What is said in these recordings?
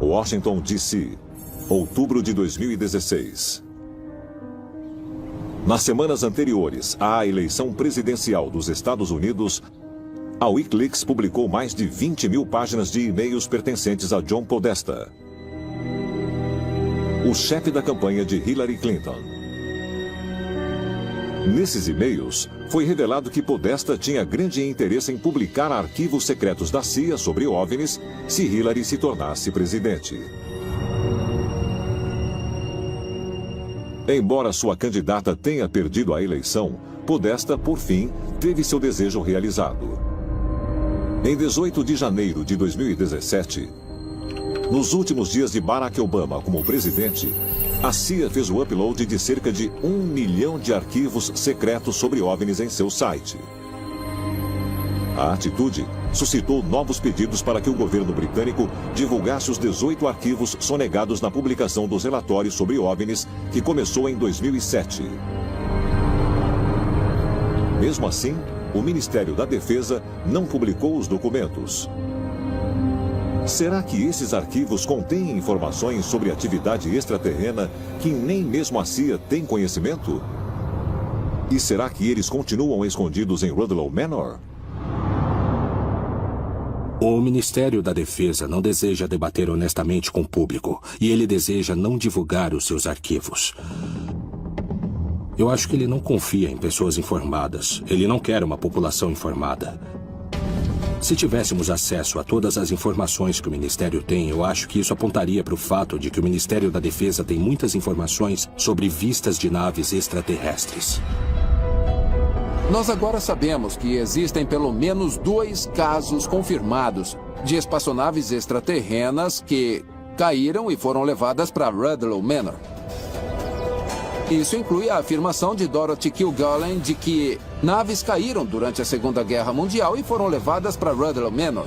Washington, D.C., outubro de 2016. Nas semanas anteriores à eleição presidencial dos Estados Unidos, a Wikileaks publicou mais de 20.000 páginas de e-mails pertencentes a John Podesta, o chefe da campanha de Hillary Clinton. Nesses e-mails, foi revelado que Podesta tinha grande interesse em publicar arquivos secretos da CIA sobre OVNIs se Hillary se tornasse presidente. Embora sua candidata tenha perdido a eleição, Podesta, por fim, teve seu desejo realizado. Em 18 de janeiro de 2017, nos últimos dias de Barack Obama como presidente, a CIA fez o upload de cerca de 1 milhão de arquivos secretos sobre OVNIs em seu site. A atitude suscitou novos pedidos para que o governo britânico divulgasse os 18 arquivos sonegados na publicação dos relatórios sobre OVNIs, que começou em 2007. Mesmo assim, o Ministério da Defesa não publicou os documentos. Será que esses arquivos contêm informações sobre atividade extraterrena que nem mesmo a CIA tem conhecimento? E será que eles continuam escondidos em Rudloe Manor? O Ministério da Defesa não deseja debater honestamente com o público, e ele deseja não divulgar os seus arquivos. Eu acho que ele não confia em pessoas informadas. Ele não quer uma população informada. Se tivéssemos acesso a todas as informações que o Ministério tem, eu acho que isso apontaria para o fato de que o Ministério da Defesa tem muitas informações sobre vistas de naves extraterrestres. Nós agora sabemos que existem pelo menos 2 casos confirmados de espaçonaves extraterrenas que caíram e foram levadas para Rudloe Manor. Isso inclui a afirmação de Dorothy Kilgallen de que naves caíram durante a Segunda Guerra Mundial e foram levadas para Rudloe Manor.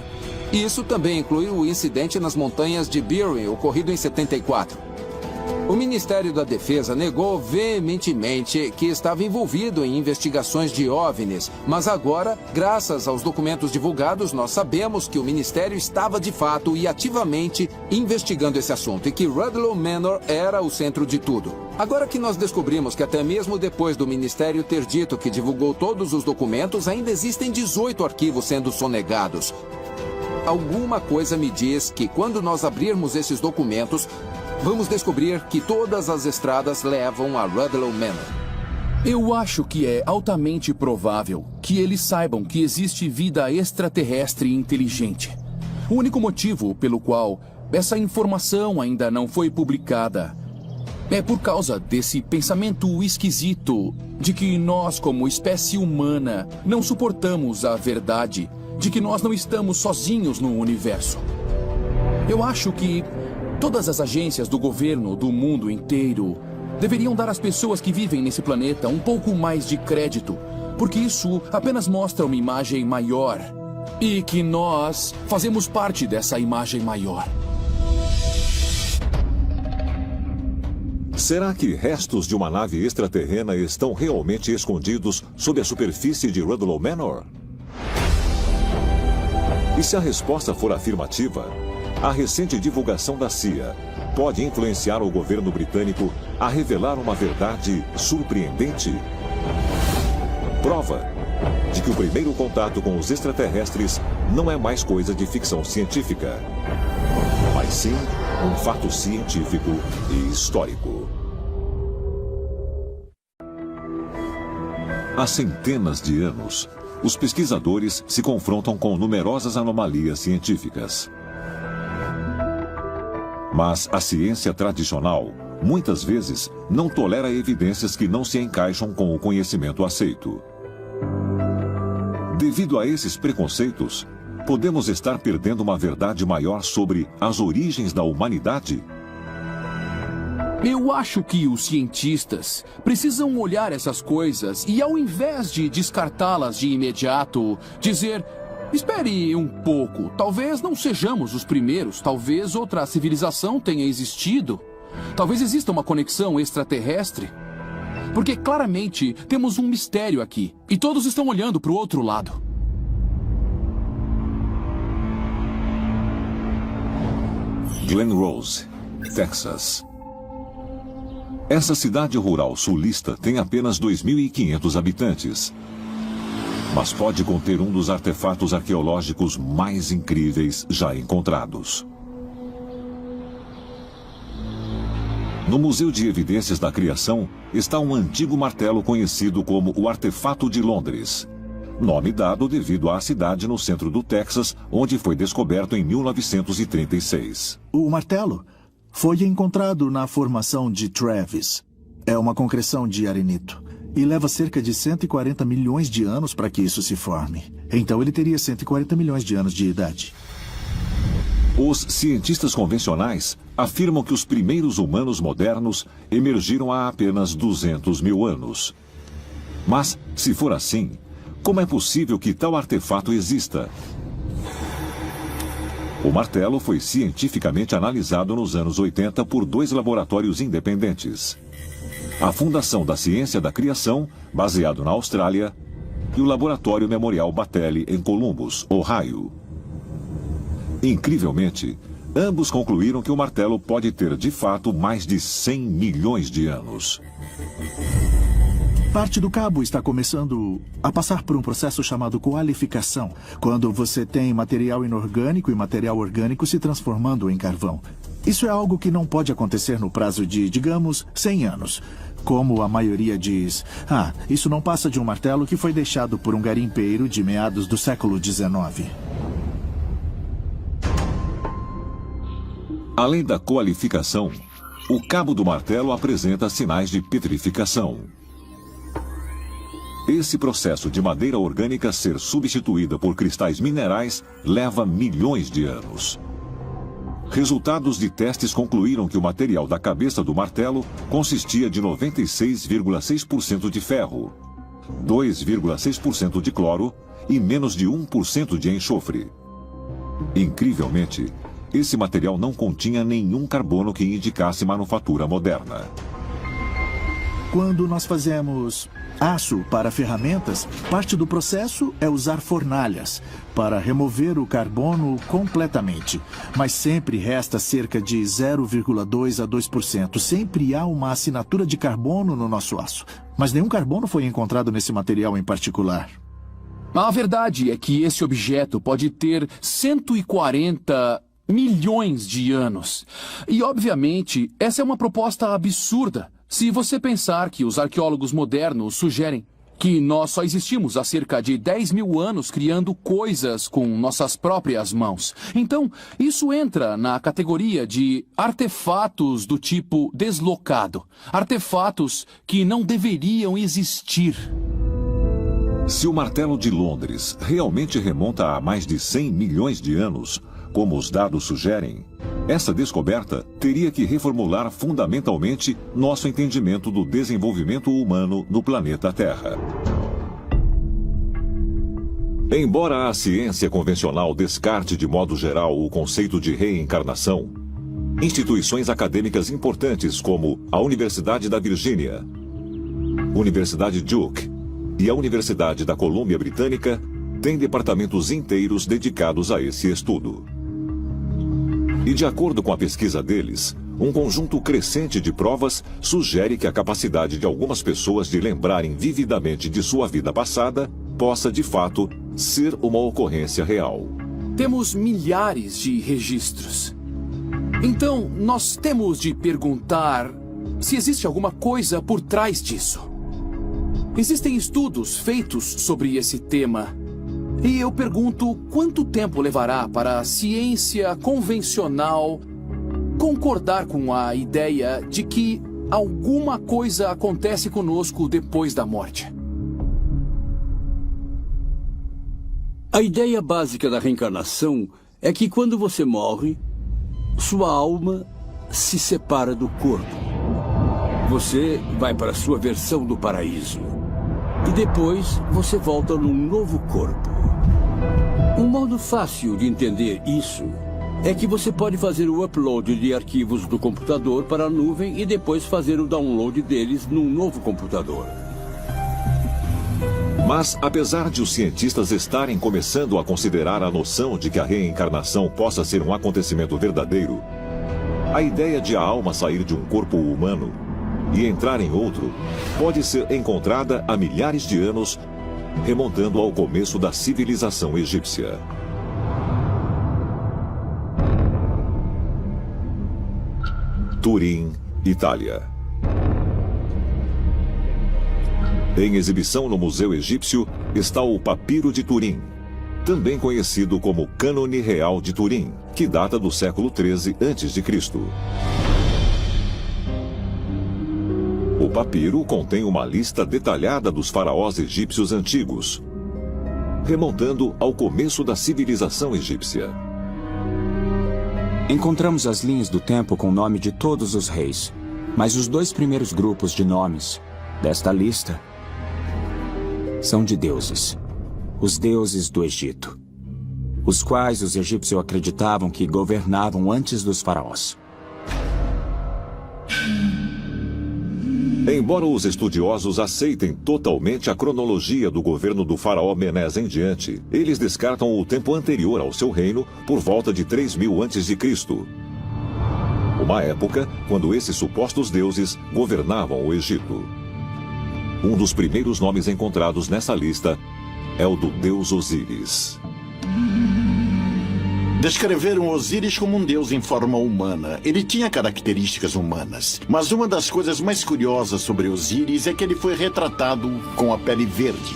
Isso também inclui o incidente nas montanhas de Bury, ocorrido em 74. O Ministério da Defesa negou veementemente que estava envolvido em investigações de OVNIs, mas agora, graças aos documentos divulgados, nós sabemos que o Ministério estava de fato e ativamente investigando esse assunto e que Rudloe Manor era o centro de tudo. Agora que nós descobrimos que até mesmo depois do Ministério ter dito que divulgou todos os documentos, ainda existem 18 arquivos sendo sonegados. Alguma coisa me diz que quando nós abrirmos esses documentos, vamos descobrir que todas as estradas levam a Rudloe Manor. Eu acho que é altamente provável que eles saibam que existe vida extraterrestre inteligente. O único motivo pelo qual essa informação ainda não foi publicada é por causa desse pensamento esquisito de que nós, como espécie humana, não suportamos a verdade de que nós não estamos sozinhos no universo. Eu acho que todas as agências do governo do mundo inteiro deveriam dar às pessoas que vivem nesse planeta um pouco mais de crédito, porque isso apenas mostra uma imagem maior e que nós fazemos parte dessa imagem maior. Será que restos de uma nave extraterrena estão realmente escondidos sob a superfície de Rudloe Manor? E se a resposta for afirmativa, a recente divulgação da CIA pode influenciar o governo britânico a revelar uma verdade surpreendente? Prova de que o primeiro contato com os extraterrestres não é mais coisa de ficção científica, mas sim um fato científico e histórico. Há centenas de anos, os pesquisadores se confrontam com numerosas anomalias científicas. Mas a ciência tradicional, muitas vezes, não tolera evidências que não se encaixam com o conhecimento aceito. Devido a esses preconceitos, podemos estar perdendo uma verdade maior sobre as origens da humanidade? Eu acho que os cientistas precisam olhar essas coisas e, ao invés de descartá-las de imediato, dizer: espere um pouco, talvez não sejamos os primeiros, talvez outra civilização tenha existido, talvez exista uma conexão extraterrestre. Porque claramente temos um mistério aqui e todos estão olhando para o outro lado. Glen Rose, Texas. Essa cidade rural sulista tem apenas 2.500 habitantes, mas pode conter um dos artefatos arqueológicos mais incríveis já encontrados. No Museu de Evidências da Criação está um antigo martelo conhecido como o Artefato de Londres, nome dado devido à cidade no centro do Texas, onde foi descoberto em 1936. O martelo foi encontrado na formação de Travis. É uma concreção de arenito. E leva cerca de 140 milhões de anos para que isso se forme. Então ele teria 140 milhões de anos de idade. Os cientistas convencionais afirmam que os primeiros humanos modernos emergiram há apenas 200 mil anos. Mas, se for assim, como é possível que tal artefato exista? O martelo foi cientificamente analisado nos anos 80 por 2 laboratórios independentes. A Fundação da Ciência da Criação, baseado na Austrália, e o Laboratório Memorial Battelli, em Columbus, Ohio. Incrivelmente, ambos concluíram que o martelo pode ter, de fato, mais de 100 milhões de anos. Parte do cabo está começando a passar por um processo chamado qualificação, quando você tem material inorgânico e material orgânico se transformando em carvão. Isso é algo que não pode acontecer no prazo de, digamos, 100 anos. Como a maioria diz, isso não passa de um martelo que foi deixado por um garimpeiro de meados do século XIX. Além da qualificação, o cabo do martelo apresenta sinais de petrificação. Esse processo de madeira orgânica ser substituída por cristais minerais leva milhões de anos. Resultados de testes concluíram que o material da cabeça do martelo consistia de 96,6% de ferro, 2,6% de cloro e menos de 1% de enxofre. Incrivelmente, esse material não continha nenhum carbono que indicasse manufatura moderna. Quando nós fazemos aço para ferramentas, parte do processo é usar fornalhas para remover o carbono completamente. Mas sempre resta cerca de 0,2% a 2%. Sempre há uma assinatura de carbono no nosso aço. Mas nenhum carbono foi encontrado nesse material em particular. A verdade é que esse objeto pode ter 140 milhões de anos. E, obviamente, essa é uma proposta absurda. Se você pensar que os arqueólogos modernos sugerem que nós só existimos há cerca de 10 mil anos criando coisas com nossas próprias mãos. Então, isso entra na categoria de artefatos do tipo deslocado. Artefatos que não deveriam existir. Se o martelo de Londres realmente remonta a mais de 100 milhões de anos, como os dados sugerem, essa descoberta teria que reformular fundamentalmente nosso entendimento do desenvolvimento humano no planeta Terra. Embora a ciência convencional descarte de modo geral o conceito de reencarnação, instituições acadêmicas importantes como a Universidade da Virgínia, Universidade Duke e a Universidade da Colômbia Britânica têm departamentos inteiros dedicados a esse estudo. E de acordo com a pesquisa deles, um conjunto crescente de provas sugere que a capacidade de algumas pessoas de lembrarem vividamente de sua vida passada possa, de fato, ser uma ocorrência real. Temos milhares de registros. Então, nós temos de perguntar se existe alguma coisa por trás disso. Existem estudos feitos sobre esse tema. E eu pergunto, quanto tempo levará para a ciência convencional concordar com a ideia de que alguma coisa acontece conosco depois da morte? A ideia básica da reencarnação é que quando você morre, sua alma se separa do corpo. Você vai para a sua versão do paraíso. E depois você volta num novo corpo. Um modo fácil de entender isso é que você pode fazer o upload de arquivos do computador para a nuvem e depois fazer o download deles num novo computador. Mas, apesar de os cientistas estarem começando a considerar a noção de que a reencarnação possa ser um acontecimento verdadeiro, A ideia de a alma sair de um corpo humano e entrar em outro pode ser encontrada há milhares de anos, remontando ao começo da civilização egípcia. Turim, Itália. Em exibição no Museu Egípcio está o Papiro de Turim, também conhecido como Cânone Real de Turim, que data do século XIII a.C. O papiro contém uma lista detalhada dos faraós egípcios antigos, remontando ao começo da civilização egípcia. Encontramos as linhas do tempo com o nome de todos os reis, mas os 2 primeiros grupos de nomes desta lista são de deuses, os deuses do Egito, os quais os egípcios acreditavam que governavam antes dos faraós. Embora os estudiosos aceitem totalmente a cronologia do governo do faraó Menés em diante, eles descartam o tempo anterior ao seu reino por volta de 3000 a.C., uma época quando esses supostos deuses governavam o Egito. Um dos primeiros nomes encontrados nessa lista é o do deus Osíris. Descreveram Osíris como um deus em forma humana. Ele tinha características humanas. Mas uma das coisas mais curiosas sobre Osíris é que ele foi retratado com a pele verde.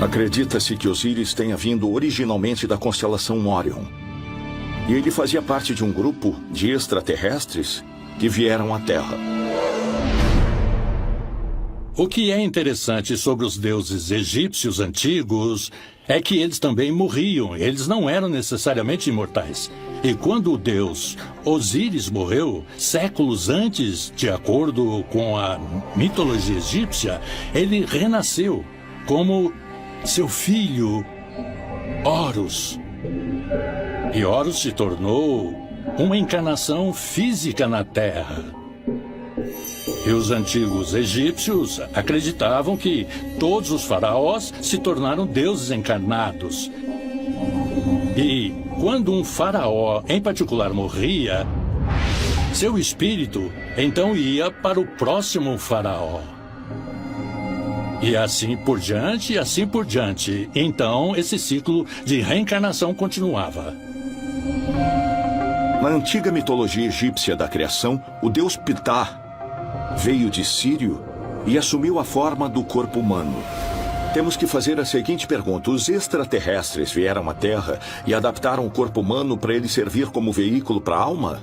Acredita-se que Osíris tenha vindo originalmente da constelação Órion. E ele fazia parte de um grupo de extraterrestres que vieram à Terra. O que é interessante sobre os deuses egípcios antigos é que eles também morriam. Eles não eram necessariamente imortais. E quando o deus Osíris morreu, séculos antes, de acordo com a mitologia egípcia, ele renasceu como seu filho Horus. E Horus se tornou uma encarnação física na Terra. E os antigos egípcios acreditavam que todos os faraós se tornaram deuses encarnados. E quando um faraó, em particular, morria, seu espírito então ia para o próximo faraó. E assim por diante, e assim por diante. Então, esse ciclo de reencarnação continuava. Na antiga mitologia egípcia da criação, o deus Ptah veio de Sírio e assumiu a forma do corpo humano. Temos que fazer a seguinte pergunta: os extraterrestres vieram à Terra e adaptaram o corpo humano para ele servir como veículo para a alma?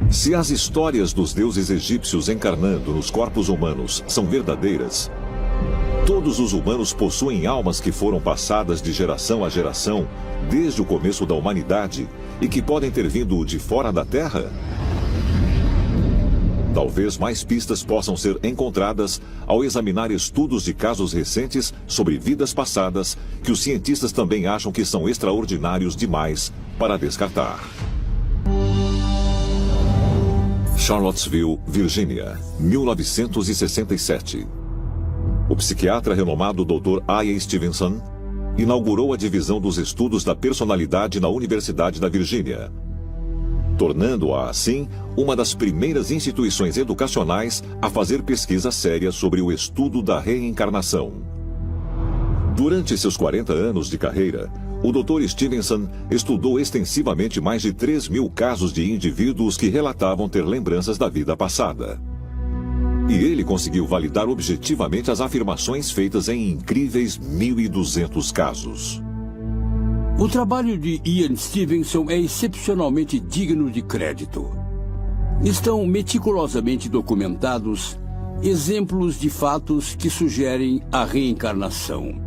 Se as histórias dos deuses egípcios encarnando nos corpos humanos são verdadeiras, todos os humanos possuem almas que foram passadas de geração a geração, desde o começo da humanidade, e que podem ter vindo de fora da Terra? Talvez mais pistas possam ser encontradas ao examinar estudos de casos recentes sobre vidas passadas que os cientistas também acham que são extraordinários demais para descartar. Charlottesville, Virgínia, 1967. O psiquiatra renomado Dr. I.A. Stevenson inaugurou a divisão dos estudos da personalidade na Universidade da Virgínia, tornando-a, assim, uma das primeiras instituições educacionais a fazer pesquisa séria sobre o estudo da reencarnação. Durante seus 40 anos de carreira, o Dr. Stevenson estudou extensivamente mais de 3.000 casos de indivíduos que relatavam ter lembranças da vida passada. E ele conseguiu validar objetivamente as afirmações feitas em incríveis 1.200 casos. O trabalho de Ian Stevenson é excepcionalmente digno de crédito. Estão meticulosamente documentados exemplos de fatos que sugerem a reencarnação.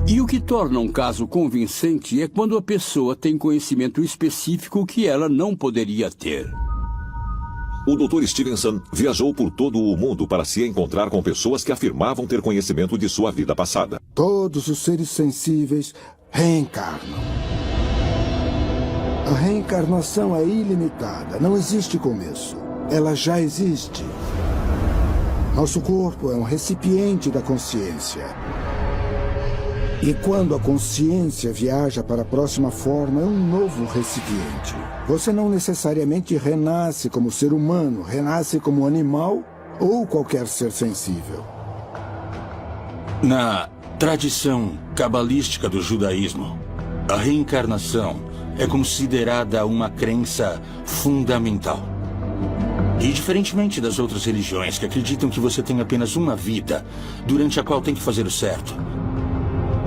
E o que torna um caso convincente é quando a pessoa tem conhecimento específico que ela não poderia ter. O Dr. Stevenson viajou por todo o mundo para se encontrar com pessoas que afirmavam ter conhecimento de sua vida passada. Todos os seres sensíveis reencarnam. A reencarnação é ilimitada, não existe começo. Ela já existe. Nosso corpo é um recipiente da consciência. E quando a consciência viaja para a próxima forma, é um novo recipiente. Você não necessariamente renasce como ser humano, renasce como animal ou qualquer ser sensível. Na tradição cabalística do judaísmo, a reencarnação é considerada uma crença fundamental. E diferentemente das outras religiões que acreditam que você tem apenas uma vida, durante a qual tem que fazer o certo,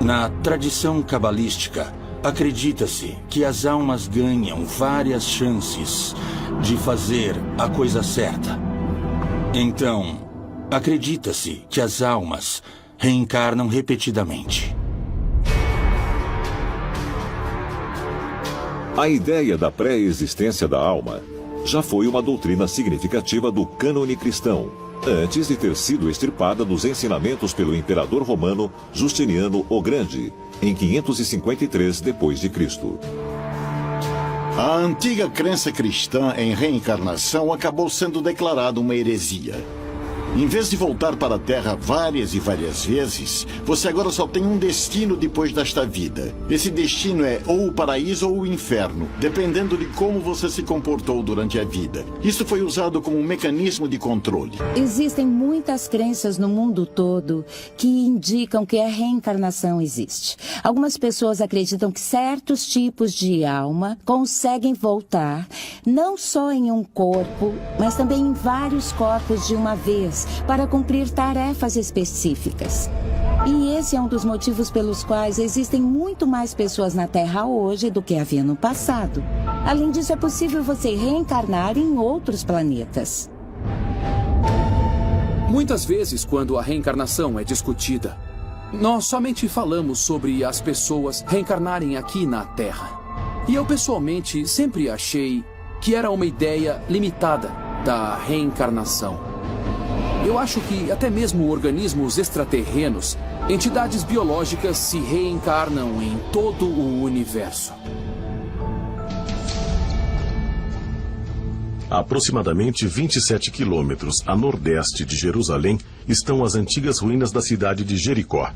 na tradição cabalística, acredita-se que as almas ganham várias chances de fazer a coisa certa. Então, acredita-se que as almas reencarnam repetidamente. A ideia da pré-existência da alma já foi uma doutrina significativa do cânone cristão, antes de ter sido extirpada dos ensinamentos pelo imperador romano Justiniano o Grande, em 553 d.C. A antiga crença cristã em reencarnação acabou sendo declarada uma heresia. Em vez de voltar para a Terra várias e várias vezes, você agora só tem um destino depois desta vida. Esse destino é ou o paraíso ou o inferno, dependendo de como você se comportou durante a vida. Isso foi usado como um mecanismo de controle. Existem muitas crenças no mundo todo que indicam que a reencarnação existe. Algumas pessoas acreditam que certos tipos de alma conseguem voltar, não só em um corpo, mas também em vários corpos de uma vez, para cumprir tarefas específicas. E esse é um dos motivos pelos quais existem muito mais pessoas na Terra hoje do que havia no passado. Além disso, é possível você reencarnar em outros planetas. Muitas vezes, quando a reencarnação é discutida, nós somente falamos sobre as pessoas reencarnarem aqui na Terra. E eu, pessoalmente, sempre achei que era uma ideia limitada da reencarnação. Eu acho que até mesmo organismos extraterrenos, entidades biológicas, se reencarnam em todo o universo. A aproximadamente 27 quilômetros a nordeste de Jerusalém estão as antigas ruínas da cidade de Jericó.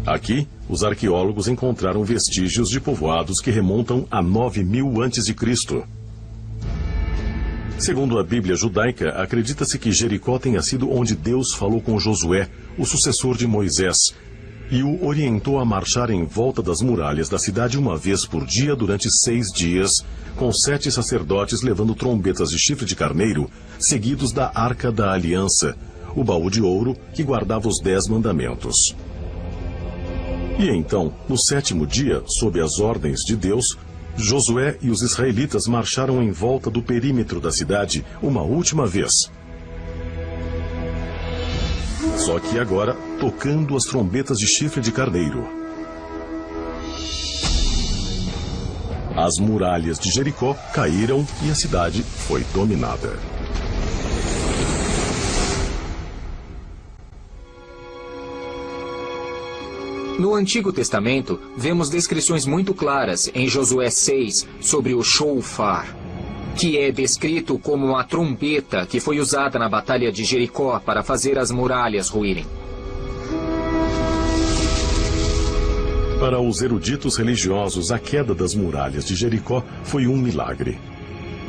Aqui, os arqueólogos encontraram vestígios de povoados que remontam a 9000 a.C. Segundo a Bíblia judaica, acredita-se que Jericó tenha sido onde Deus falou com Josué, o sucessor de Moisés, e o orientou a marchar em volta das muralhas da cidade uma vez por dia durante 6 dias, com 7 sacerdotes levando trombetas de chifre de carneiro, seguidos da Arca da Aliança, o baú de ouro que guardava os 10 mandamentos. E então, no 7º dia, sob as ordens de Deus, Josué e os israelitas marcharam em volta do perímetro da cidade uma última vez. Só que agora, tocando as trombetas de chifre de carneiro. As muralhas de Jericó caíram e a cidade foi dominada. No Antigo Testamento, vemos descrições muito claras em Josué 6 sobre o shofar, que é descrito como uma trombeta que foi usada na Batalha de Jericó para fazer as muralhas ruírem. Para os eruditos religiosos, a queda das muralhas de Jericó foi um milagre.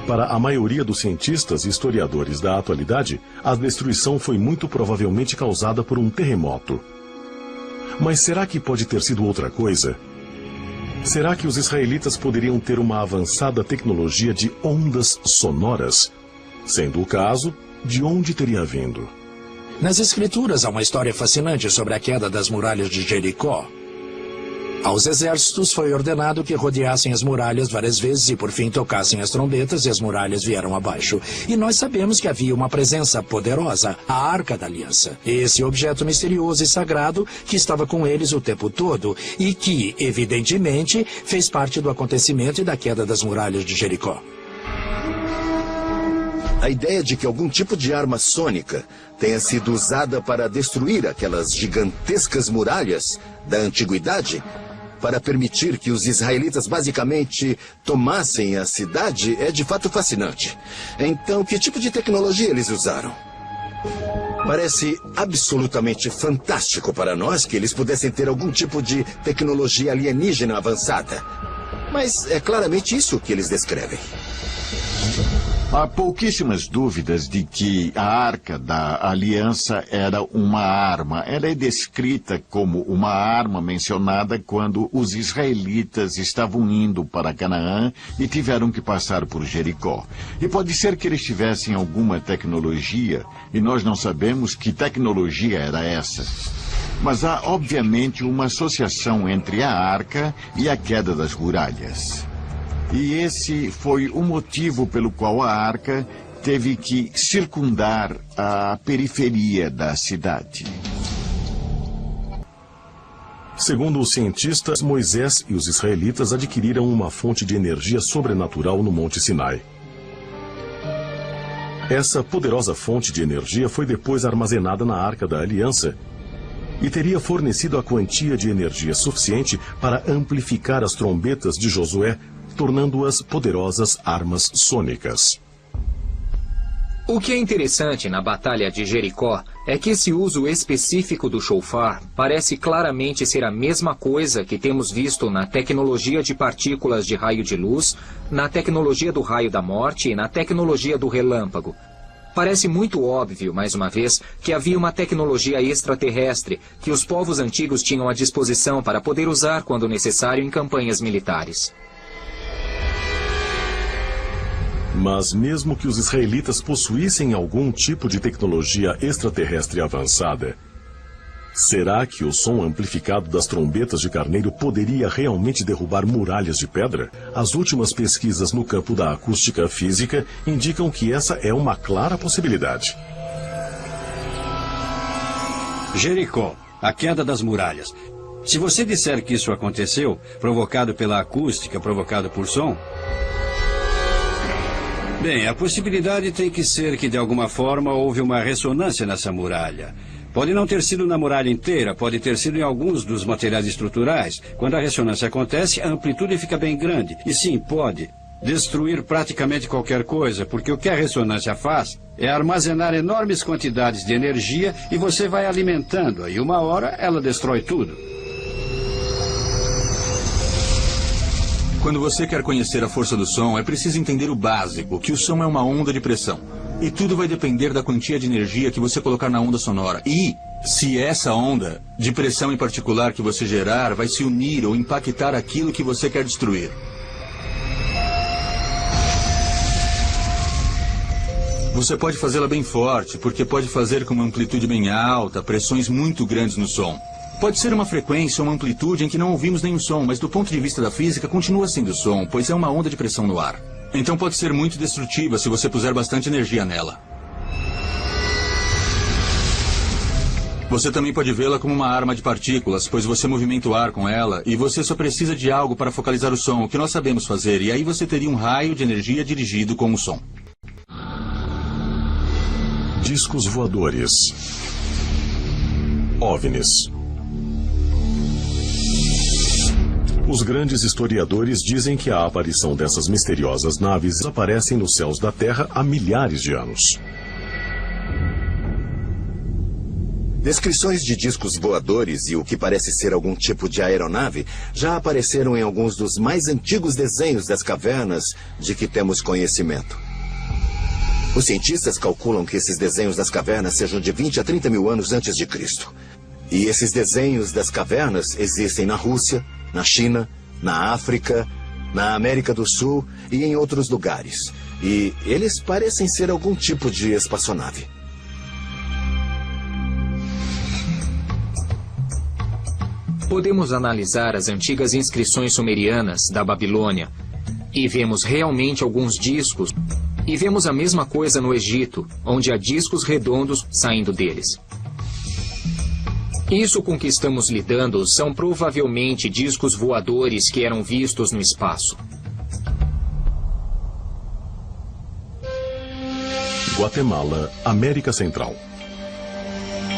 Para a maioria dos cientistas e historiadores da atualidade, a destruição foi muito provavelmente causada por um terremoto. Mas será que pode ter sido outra coisa? Será que os israelitas poderiam ter uma avançada tecnologia de ondas sonoras? Sendo o caso, de onde teria vindo? Nas Escrituras há uma história fascinante sobre a queda das muralhas de Jericó. Aos exércitos foi ordenado que rodeassem as muralhas várias vezes e por fim tocassem as trombetas e as muralhas vieram abaixo. E nós sabemos que havia uma presença poderosa, a Arca da Aliança. Esse objeto misterioso e sagrado que estava com eles o tempo todo e que, evidentemente, fez parte do acontecimento e da queda das muralhas de Jericó. A ideia de que algum tipo de arma sônica tenha sido usada para destruir aquelas gigantescas muralhas da antiguidade, para permitir que os israelitas basicamente tomassem a cidade, é de fato fascinante. Então, que tipo de tecnologia eles usaram? Parece absolutamente fantástico para nós que eles pudessem ter algum tipo de tecnologia alienígena avançada. Mas é claramente isso que eles descrevem. Há pouquíssimas dúvidas de que a Arca da Aliança era uma arma. Ela é descrita como uma arma mencionada quando os israelitas estavam indo para Canaã e tiveram que passar por Jericó. E pode ser que eles tivessem alguma tecnologia e nós não sabemos que tecnologia era essa. Mas há, obviamente, uma associação entre a Arca e a queda das muralhas. E esse foi o motivo pelo qual a Arca teve que circundar a periferia da cidade. Segundo os cientistas, Moisés e os israelitas adquiriram uma fonte de energia sobrenatural no Monte Sinai. Essa poderosa fonte de energia foi depois armazenada na Arca da Aliança e teria fornecido a quantia de energia suficiente para amplificar as trombetas de Josué, tornando-as poderosas armas sônicas. O que é interessante na Batalha de Jericó é que esse uso específico do shofar parece claramente ser a mesma coisa que temos visto na tecnologia de partículas de raio de luz, na tecnologia do raio da morte e na tecnologia do relâmpago. Parece muito óbvio, mais uma vez, que havia uma tecnologia extraterrestre que os povos antigos tinham à disposição para poder usar quando necessário em campanhas militares. Mas mesmo que os israelitas possuíssem algum tipo de tecnologia extraterrestre avançada, será que o som amplificado das trombetas de carneiro poderia realmente derrubar muralhas de pedra? As últimas pesquisas no campo da acústica física indicam que essa é uma clara possibilidade. Jericó, a queda das muralhas. Se você disser que isso aconteceu, provocado pela acústica, provocado por som... Bem, a possibilidade tem que ser que de alguma forma houve uma ressonância nessa muralha. Pode não ter sido na muralha inteira, pode ter sido em alguns dos materiais estruturais. Quando a ressonância acontece, a amplitude fica bem grande. E sim, pode destruir praticamente qualquer coisa, porque o que a ressonância faz é armazenar enormes quantidades de energia e você vai alimentando-a, e uma hora ela destrói tudo. Quando você quer conhecer a força do som, é preciso entender o básico, que o som é uma onda de pressão. E tudo vai depender da quantia de energia que você colocar na onda sonora. E se essa onda de pressão em particular que você gerar vai se unir ou impactar aquilo que você quer destruir. Você pode fazê-la bem forte, porque pode fazer com uma amplitude bem alta, pressões muito grandes no som. Pode ser uma frequência ou uma amplitude em que não ouvimos nenhum som, mas do ponto de vista da física continua sendo som, pois é uma onda de pressão no ar. Então pode ser muito destrutiva se você puser bastante energia nela. Você também pode vê-la como uma arma de partículas, pois você movimenta o ar com ela e você só precisa de algo para focalizar o som, o que nós sabemos fazer, e aí você teria um raio de energia dirigido com o som. Discos voadores. OVNIs. Os grandes historiadores dizem que a aparição dessas misteriosas naves aparecem nos céus da Terra há milhares de anos. Descrições de discos voadores e o que parece ser algum tipo de aeronave já apareceram em alguns dos mais antigos desenhos das cavernas de que temos conhecimento. Os cientistas calculam que esses desenhos das cavernas sejam de 20 a 30 mil anos antes de Cristo. E esses desenhos das cavernas existem na Rússia, na China, na África, na América do Sul e em outros lugares. E eles parecem ser algum tipo de espaçonave. Podemos analisar as antigas inscrições sumerianas da Babilônia e vemos realmente alguns discos. E vemos a mesma coisa no Egito, onde há discos redondos saindo deles. Isso com que estamos lidando são provavelmente discos voadores que eram vistos no espaço. Guatemala, América Central.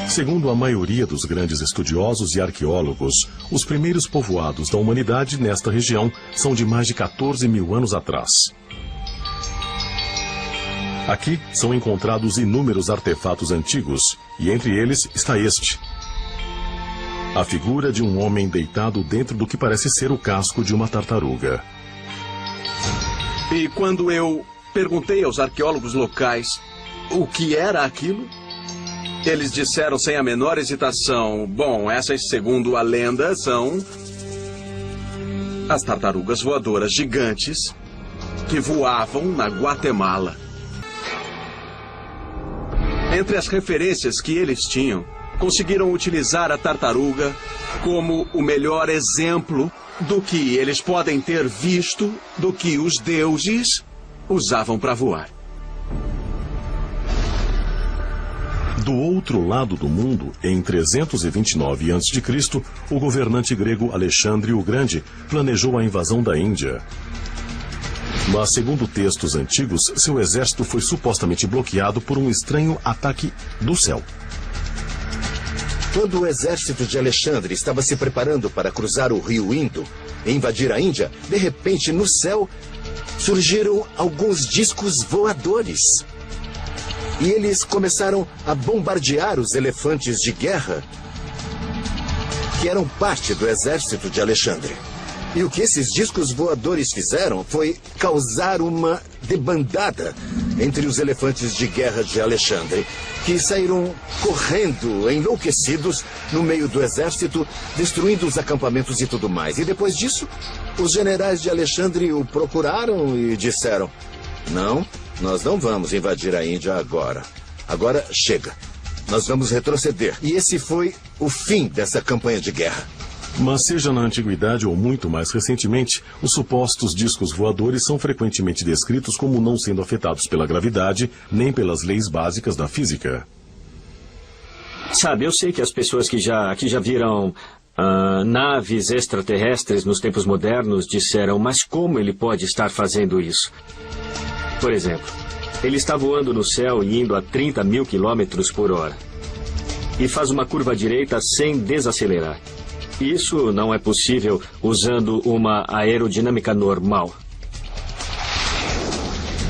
Segundo a maioria dos grandes estudiosos e arqueólogos, os primeiros povoados da humanidade nesta região são de mais de 14 mil anos atrás. Aqui são encontrados inúmeros artefatos antigos, e entre eles está este. A figura de um homem deitado dentro do que parece ser o casco de uma tartaruga. E quando eu perguntei aos arqueólogos locais o que era aquilo, eles disseram sem a menor hesitação: bom, essas, segundo a lenda, são as tartarugas voadoras gigantes que voavam na Guatemala. Entre as referências que eles tinham, conseguiram utilizar a tartaruga como o melhor exemplo do que eles podem ter visto do que os deuses usavam para voar. Do outro lado do mundo, em 329 a.C., o governante grego Alexandre o Grande planejou a invasão da Índia. Mas, segundo textos antigos, seu exército foi supostamente bloqueado por um estranho ataque do céu. Quando o exército de Alexandre estava se preparando para cruzar o rio Indo e invadir a Índia, de repente, no céu, surgiram alguns discos voadores. E eles começaram a bombardear os elefantes de guerra que eram parte do exército de Alexandre. E o que esses discos voadores fizeram foi causar uma debandada entre os elefantes de guerra de Alexandre, que saíram correndo, enlouquecidos, no meio do exército, destruindo os acampamentos e tudo mais. E depois disso, os generais de Alexandre o procuraram e disseram: não, nós não vamos invadir a Índia agora. Agora chega. Nós vamos retroceder. E esse foi o fim dessa campanha de guerra. Mas seja na antiguidade ou muito mais recentemente, os supostos discos voadores são frequentemente descritos como não sendo afetados pela gravidade, nem pelas leis básicas da física. Sabe, eu sei que as pessoas que já viram naves extraterrestres nos tempos modernos disseram: mas como ele pode estar fazendo isso? Por exemplo, ele está voando no céu e indo a 30 mil quilômetros por hora. E faz uma curva à direita sem desacelerar. Isso não é possível usando uma aerodinâmica normal.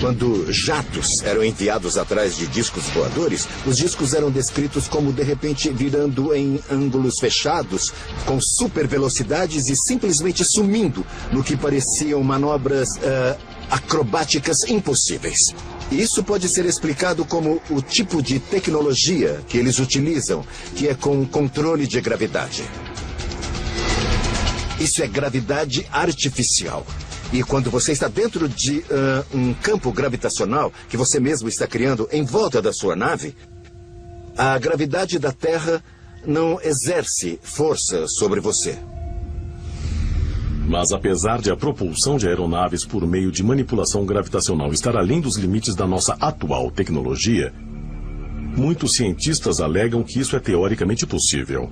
Quando jatos eram enviados atrás de discos voadores, os discos eram descritos como, de repente, virando em ângulos fechados, com super velocidades e simplesmente sumindo no que pareciam manobras acrobáticas impossíveis. Isso pode ser explicado como o tipo de tecnologia que eles utilizam, que é com controle de gravidade. Isso é gravidade artificial. E quando você está dentro de um campo gravitacional que você mesmo está criando em volta da sua nave, a gravidade da Terra não exerce força sobre você. Mas apesar de a propulsão de aeronaves por meio de manipulação gravitacional estar além dos limites da nossa atual tecnologia, muitos cientistas alegam que isso é teoricamente possível.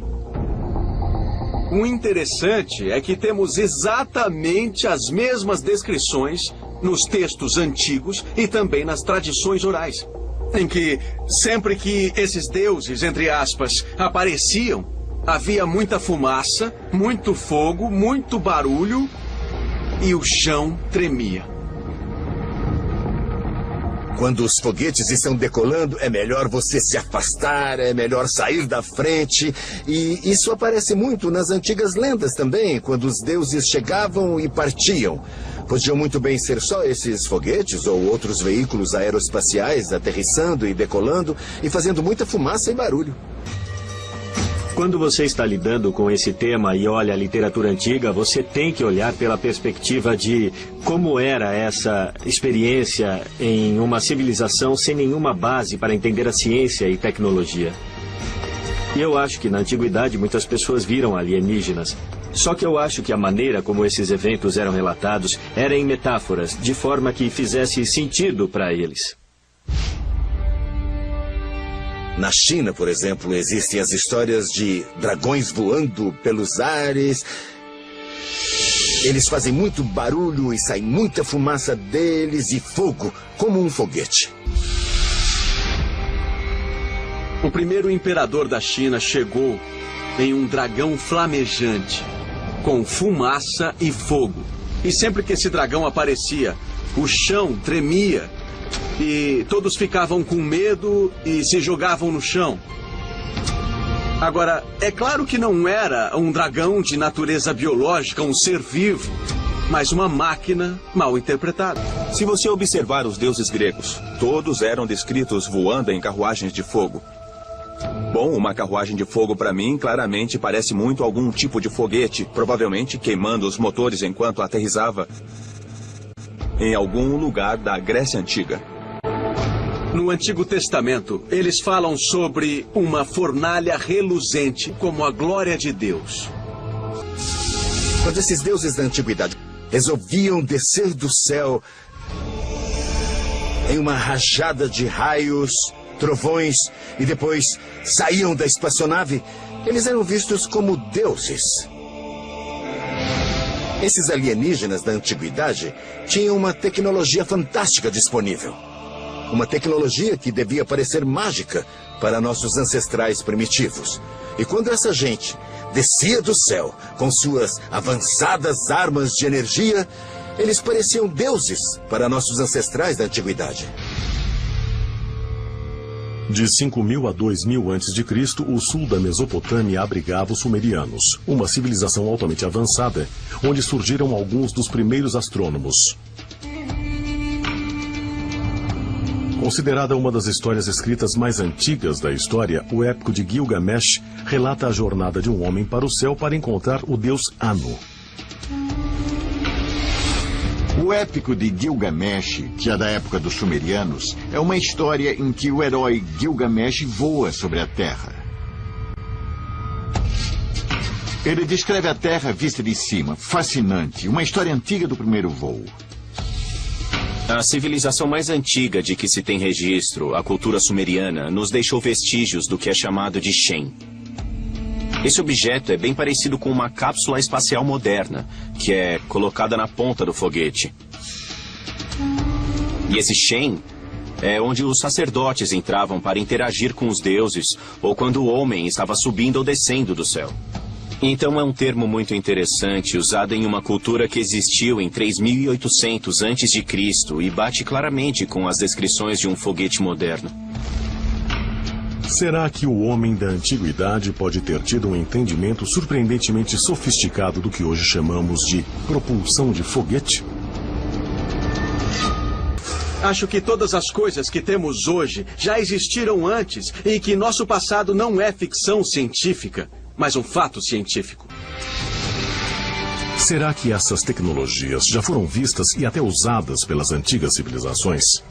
O interessante é que temos exatamente as mesmas descrições nos textos antigos e também nas tradições orais, em que sempre que esses deuses, entre aspas, apareciam, havia muita fumaça, muito fogo, muito barulho e o chão tremia. Quando os foguetes estão decolando, é melhor você se afastar, é melhor sair da frente. E isso aparece muito nas antigas lendas também, quando os deuses chegavam e partiam. Podiam muito bem ser só esses foguetes ou outros veículos aeroespaciais aterrissando e decolando e fazendo muita fumaça e barulho. Quando você está lidando com esse tema e olha a literatura antiga, você tem que olhar pela perspectiva de como era essa experiência em uma civilização sem nenhuma base para entender a ciência e tecnologia. E eu acho que na antiguidade muitas pessoas viram alienígenas. Só que eu acho que a maneira como esses eventos eram relatados era em metáforas, de forma que fizesse sentido para eles. Na China, por exemplo, existem as histórias de dragões voando pelos ares. Eles fazem muito barulho e sai muita fumaça deles e fogo, como um foguete. O primeiro imperador da China chegou em um dragão flamejante, com fumaça e fogo. E sempre que esse dragão aparecia, o chão tremia E todos ficavam com medo e se jogavam no chão. Agora, é claro que não era um dragão de natureza biológica, um ser vivo, mas uma máquina mal interpretada. Se você observar os deuses gregos, todos eram descritos voando em carruagens de fogo. Bom, uma carruagem de fogo para mim claramente parece muito algum tipo de foguete, provavelmente queimando os motores enquanto aterrissava em algum lugar da Grécia Antiga. No Antigo Testamento, eles falam sobre uma fornalha reluzente como a glória de Deus. Quando esses deuses da antiguidade resolviam descer do céu em uma rajada de raios, trovões e depois saíam da espaçonave, eles eram vistos como deuses. Esses alienígenas da antiguidade tinham uma tecnologia fantástica disponível. Uma tecnologia que devia parecer mágica para nossos ancestrais primitivos. E quando essa gente descia do céu com suas avançadas armas de energia, eles pareciam deuses para nossos ancestrais da antiguidade. De 5.000 a 2.000 a.C., o sul da Mesopotâmia abrigava os sumerianos, uma civilização altamente avançada, onde surgiram alguns dos primeiros astrônomos. Considerada uma das histórias escritas mais antigas da história, o épico de Gilgamesh relata a jornada de um homem para o céu para encontrar o deus Anu. O épico de Gilgamesh, que é da época dos sumerianos, é uma história em que o herói Gilgamesh voa sobre a Terra. Ele descreve a Terra vista de cima, fascinante, uma história antiga do primeiro voo. A civilização mais antiga de que se tem registro, a cultura sumeriana, nos deixou vestígios do que é chamado de Shem. Esse objeto é bem parecido com uma cápsula espacial moderna, que é colocada na ponta do foguete. E esse Shem é onde os sacerdotes entravam para interagir com os deuses, ou quando o homem estava subindo ou descendo do céu. Então é um termo muito interessante, usado em uma cultura que existiu em 3.800 a.C. e bate claramente com as descrições de um foguete moderno. Será que o homem da antiguidade pode ter tido um entendimento surpreendentemente sofisticado do que hoje chamamos de propulsão de foguete? Acho que todas as coisas que temos hoje já existiram antes e que nosso passado não é ficção científica, mas um fato científico. Será que essas tecnologias já foram vistas e até usadas pelas antigas civilizações?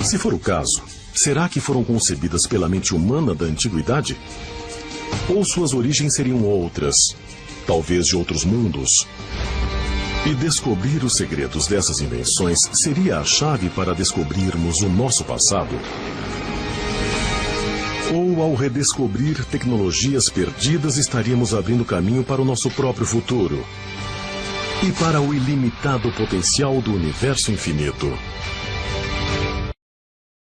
Se for o caso, será que foram concebidas pela mente humana da antiguidade? Ou suas origens seriam outras, talvez de outros mundos? E descobrir os segredos dessas invenções seria a chave para descobrirmos o nosso passado? Ou, ao redescobrir tecnologias perdidas, estaríamos abrindo caminho para o nosso próprio futuro? E para o ilimitado potencial do universo infinito?